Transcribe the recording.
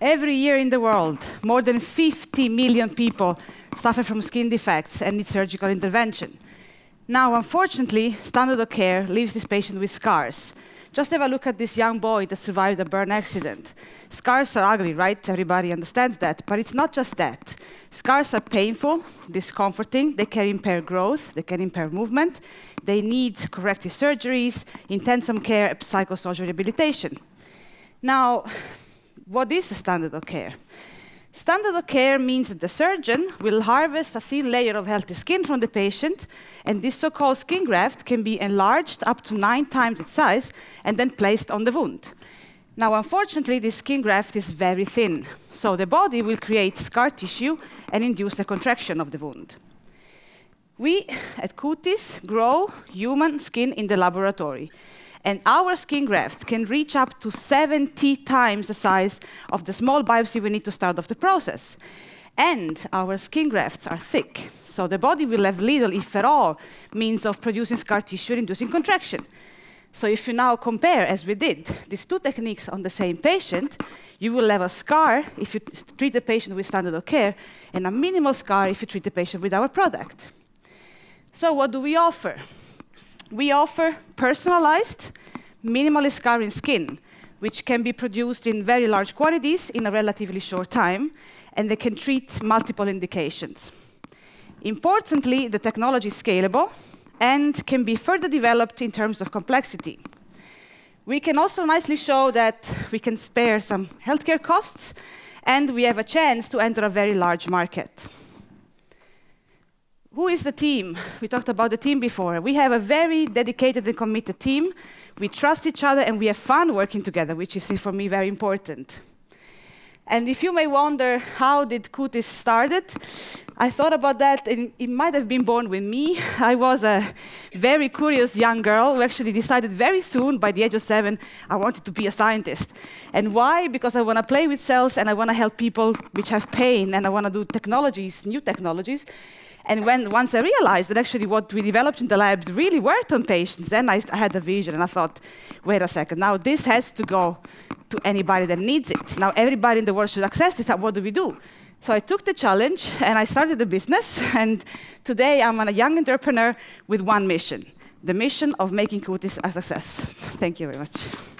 Every year in the world, more than 50 million people suffer from skin defects and need surgical intervention. Now, unfortunately, standard of care leaves this patient with scars. Just have a look at this young boy that survived a burn accident. Scars are ugly, right? Everybody understands that. But it's not just that. Scars are painful, discomforting. They can impair growth. They can impair movement. They need corrective surgeries, intensive care, psychosocial rehabilitation. Now, what is a standard of care? Standard of care means that the surgeon will harvest a thin layer of healthy skin from the patient, and this so-called skin graft can be enlarged up to 9 times its size and then placed on the wound. Now, unfortunately, this skin graft is very thin, so the body will create scar tissue and induce a contraction of the wound. We at Cutis grow human skin in the laboratory. And our skin grafts can reach up to 70 times the size of the small biopsy we need to start off the process. And our skin grafts are thick, so the body will have little, if at all, means of producing scar tissue and inducing contraction. So if you now compare, as we did, these 2 techniques on the same patient, you will have a scar if you treat the patient with standard of care, and a minimal scar if you treat the patient with our product. So what do we offer? We offer personalized, minimally scarring skin, which can be produced in very large quantities in a relatively short time, and they can treat multiple indications. Importantly, the technology is scalable and can be further developed in terms of complexity. We can also nicely show that we can spare some healthcare costs, and we have a chance to enter a very large market. Who is the team? We talked about the team before. We have a very dedicated and committed team. We trust each other, and we have fun working together, which is, for me, very important. And if you may wonder, how did Cutis started? I thought about that, and it might have been born with me. I was a very curious young girl who actually decided very soon, by the age of 7, I wanted to be a scientist. And why? Because I want to play with cells, and I want to help people which have pain, and I want to do technologies, new technologies. And once I realized that actually what we developed in the lab really worked on patients, then I had a vision, and I thought, wait a second, now this has to go to anybody that needs it. Now everybody in the world should access this. What do we do? So I took the challenge, and I started the business, and today I'm a young entrepreneur with one mission, the mission of making Cutis a success. Thank you very much.